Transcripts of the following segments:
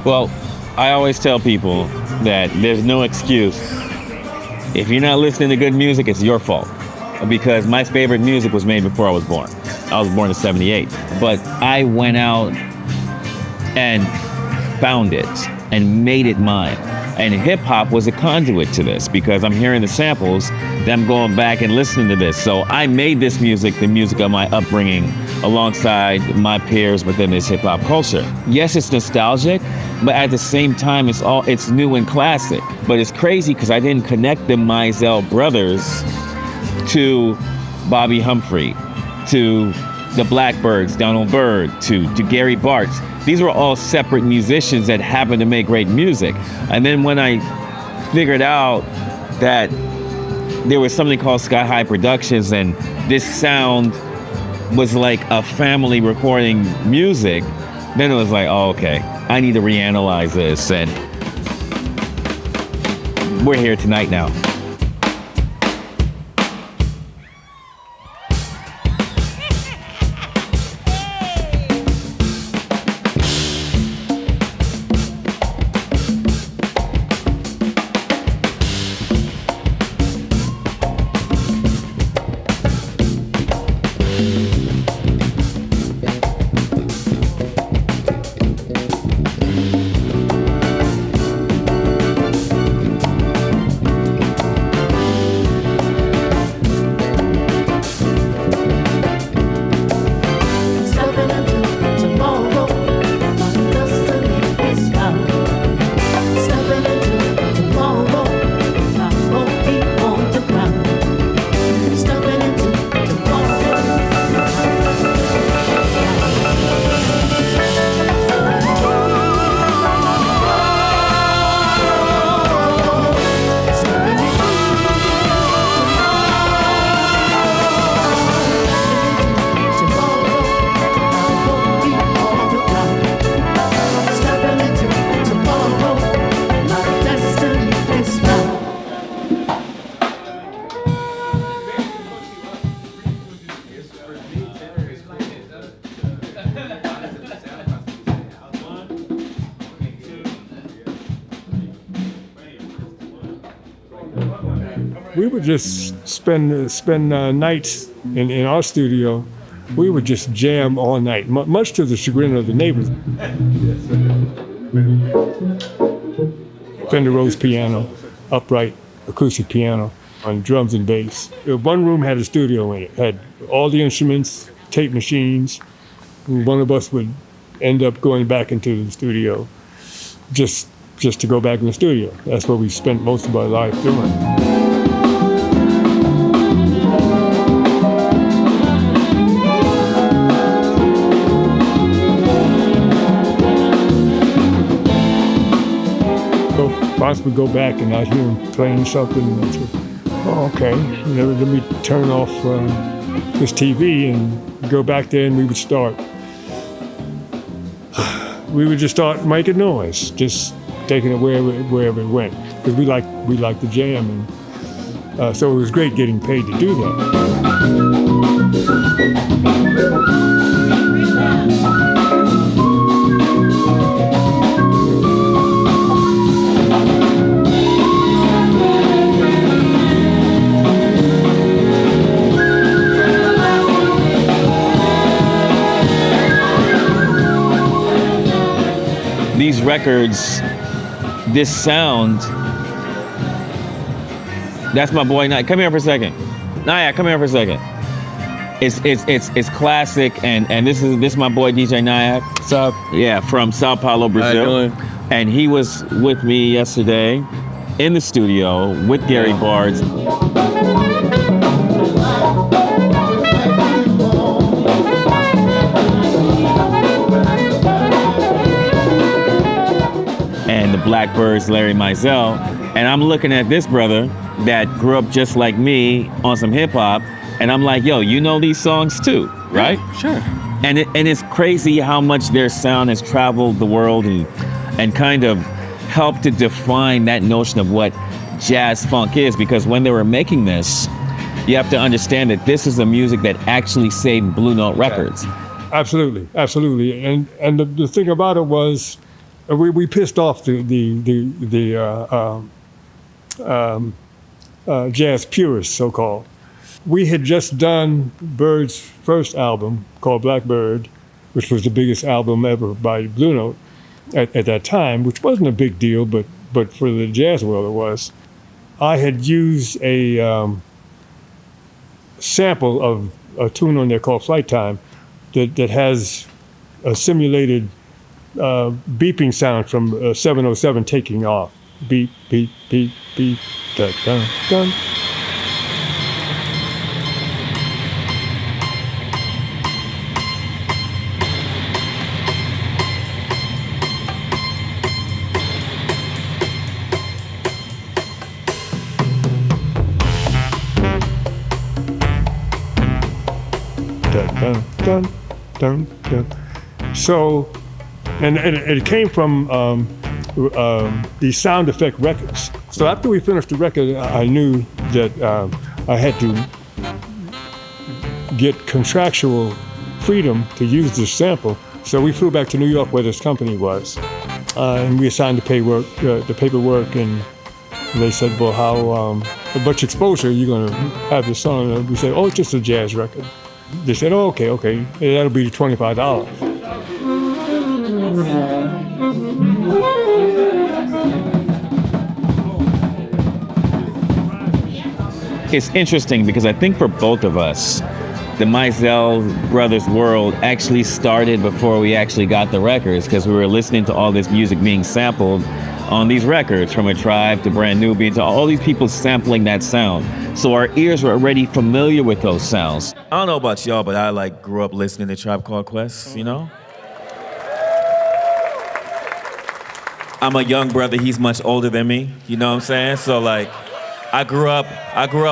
Well, I always tell people that there's no excuse. If you're not listening to good music, it's your fault. Because my favorite music was made before I was born. I was born in '78. But I went out and found it and made it mine. And hip hop was a conduit to this because I'm hearing the samples, them going back and listening to this. So I made this music, the music of my upbringing, alongside my peers within this hip hop culture. Yes, it's nostalgic, but at the same time, it's new and classic. But it's crazy because I didn't connect the Mizell brothers to Bobby Humphrey, to the Blackbyrds, Donald Byrd, to Gary Bartz. These were all separate musicians that happened to make great music. And then when I figured out that there was something called Sky High Productions and this sound was like a family recording music, then it was like, oh, okay, I need to reanalyze this. And we're here tonight now. We would just spend nights in our studio. We would just jam all night, much to the chagrin of the neighbors. Fender Rhodes piano, upright acoustic piano on drums and bass. One room had a studio in it, had all the instruments, tape machines. One of us would end up going back into the studio just to go back in the studio. That's what we spent most of our life doing. Boss would go back and I'd hear him playing something and I'd say, oh, okay, let me turn off this TV and go back there and we would start. We would just start making noise, just taking it wherever it went. Because we like to jam, and so it was great getting paid to do that. These records, this sound, that's my boy Naya. Come here for a second. Naya, come here for a second. It's classic, and this is my boy DJ Naya. What's up? Yeah, from Sao Paulo, Brazil. How you doing? And he was with me yesterday in the studio with Gary Bartz. And the Blackbyrds, Larry Mizell. And I'm looking at this brother that grew up just like me on some hip hop. And I'm like, yo, you know these songs too, right? Yeah, sure. And it's crazy how much their sound has traveled the world and kind of helped to define that notion of what jazz funk is. Because when they were making this, you have to understand that this is a music that actually saved Blue Note Records. Absolutely. And the thing about it was, we pissed off the jazz purists, so-called. We had just done Bird's first album called Blackbird, which was the biggest album ever by Blue Note at that time, which wasn't a big deal, but for the jazz world it was. I had used a sample of a tune on there called Flight Time that has a simulated beeping sound from 707 taking off. Beep, beep, beep, beep, dun, dun, dun. Dun, dun, dun, dun. So, and it came from the sound effect records. So after we finished the record, I knew that I had to get contractual freedom to use this sample. So we flew back to New York where this company was, and we assigned the paperwork, and they said, well, how much exposure are you going to have this song? And we said, oh, it's just a jazz record. They said, oh, okay, that'll be $25. It's interesting because I think for both of us, the Mizell Brothers world actually started before we actually got the records, because we were listening to all this music being sampled on these records, from A Tribe to Brand Nubian to all these people sampling that sound. So our ears were already familiar with those sounds. I don't know about y'all, but I grew up listening to Tribe Called Quest, you know? I'm a young brother, he's much older than me, you know what I'm saying? So I grew up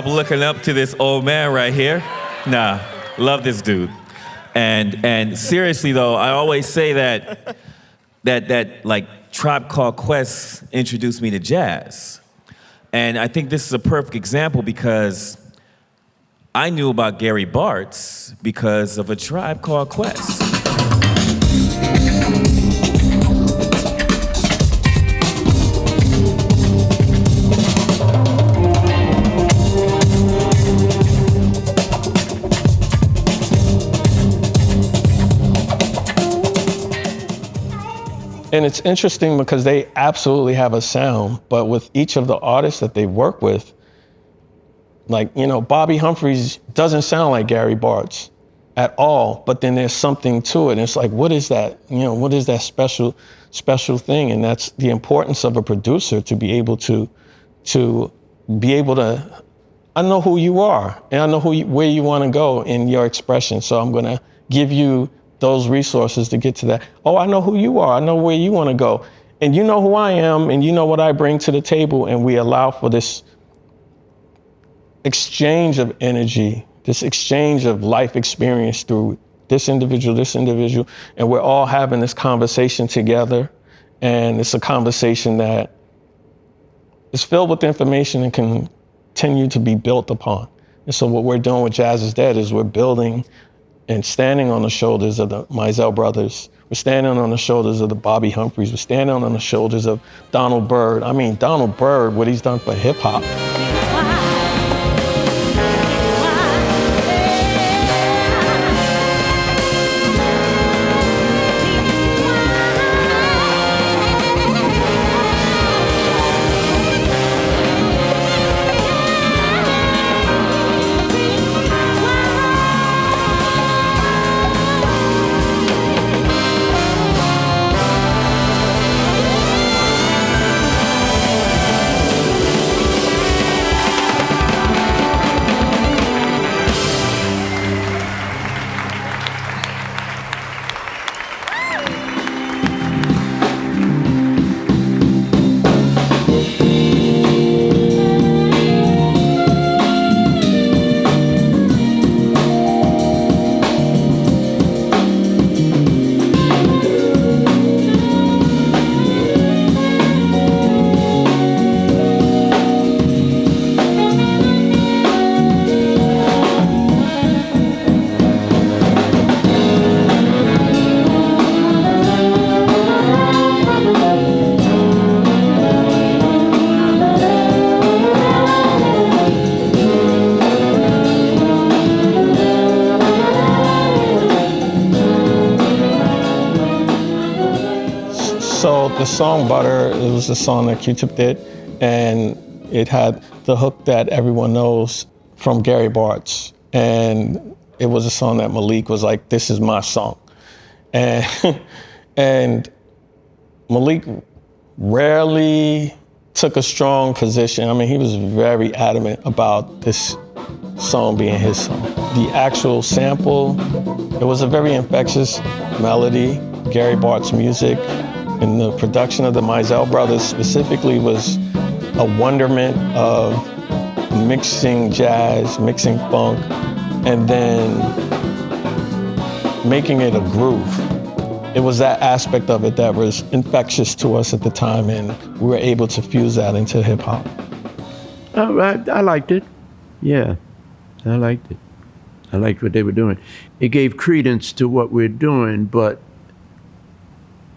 looking up to this old man right here. Nah, love this dude. And seriously though, I always say that Tribe Called Quest introduced me to jazz. And I think this is a perfect example because I knew about Gary Bartz because of A Tribe Called Quest. And it's interesting because they absolutely have a sound, but with each of the artists that they work with, Bobby Humphries doesn't sound like Gary Bartz at all, but then there's something to it. And it's like, what is that? What is that special thing? And that's the importance of a producer, to be able to I know who you are, and I know where you want to go in your expression. So I'm going to give you those resources to get to that. Oh, I know who you are. I know where you want to go. And you know who I am, and you know what I bring to the table. And we allow for this exchange of energy, this exchange of life experience through this individual, and we're all having this conversation together. And it's a conversation that is filled with information and can continue to be built upon. And so what we're doing with Jazz Is Dead is we're building and standing on the shoulders of the Mizell Brothers. We're standing on the shoulders of the Bobby Humphries. We're standing on the shoulders of Donald Byrd. I mean, Donald Byrd, what he's done for hip hop. So the song Butter, it was a song that Q-Tip did, and it had the hook that everyone knows from Gary Bartz. And it was a song that Malik was like, this is my song. And, and Malik rarely took a strong position. I mean, he was very adamant about this song being his song. The actual sample, it was a very infectious melody. Gary Bart's music and the production of the Mizell brothers specifically was a wonderment of mixing jazz, mixing funk, and then making it a groove. It was that aspect of it that was infectious to us at the time, and we were able to fuse that into hip hop. I liked it. Yeah, I liked it. I liked what they were doing. It gave credence to what we're doing, but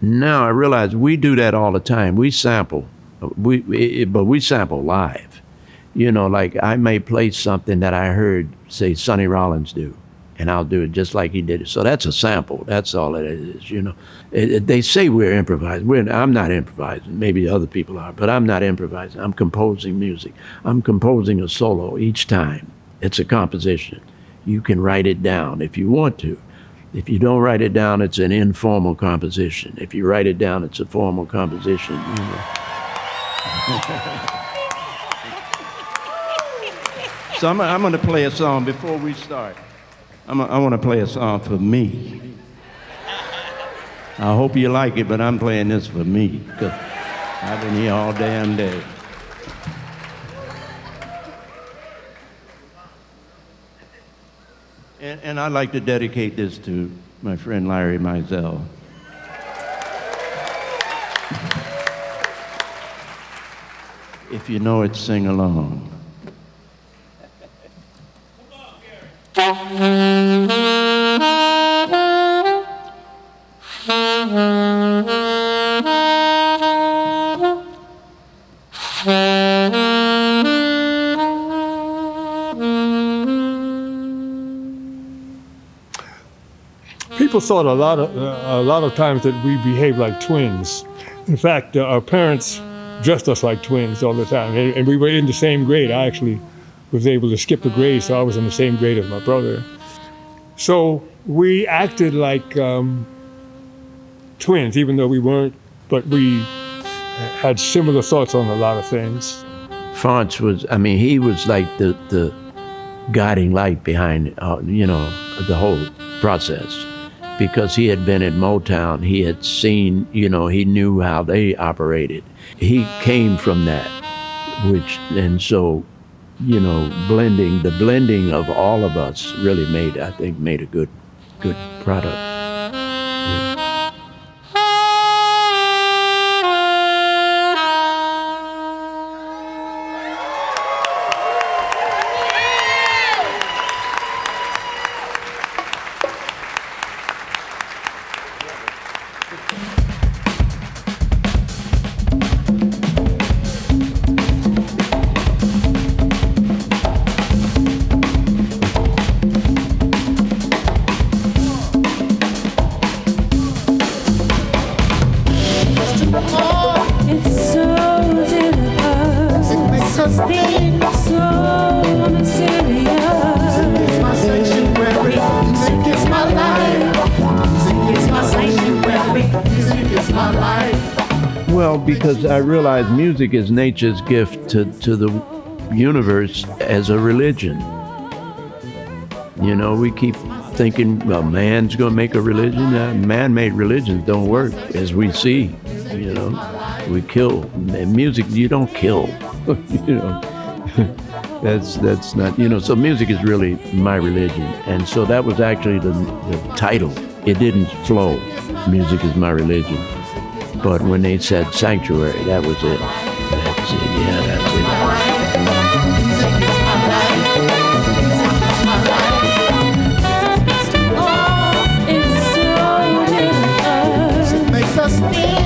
now I realize we do that all the time. We sample, but we sample live. You know, like I may play something that I heard, say, Sonny Rollins do, and I'll do it just like he did it. So that's a sample. That's all it is, you know. They say we're improvising. I'm not improvising. Maybe other people are, but I'm not improvising. I'm composing music. I'm composing a solo each time. It's a composition. You can write it down if you want to. If you don't write it down, it's an informal composition. If you write it down, it's a formal composition. You know. So I'm going to play a song before we start. I want to play a song for me. I hope you like it, but I'm playing this for me because I've been here all damn day. And I'd like to dedicate this to my friend Larry Mizell. If you know it, sing along. People thought a lot of times that we behaved like twins. In fact, our parents dressed us like twins all the time, and we were in the same grade. I actually was able to skip a grade, so I was in the same grade as my brother. So we acted like twins, even though we weren't, but we had similar thoughts on a lot of things. Fonz was, I mean, he was like the guiding light behind, you know, the whole process. Because he had been at Motown, he had seen, you know, he knew how they operated. He came from that, and so, you know, the blending of all of us really made a good product. Yeah. Well, because I realize music is nature's gift to the universe as a religion. You know, we keep thinking, well, man's going to make a religion. Man-made religions don't work, as we see. You know, we kill. In music, you don't kill. You know, that's not. You know, so music is really my religion, and so that was actually the title. It didn't flow. Music is my religion. But when they said sanctuary, that was it. That's it. Yeah, that's it. It's so different. It makes us feel.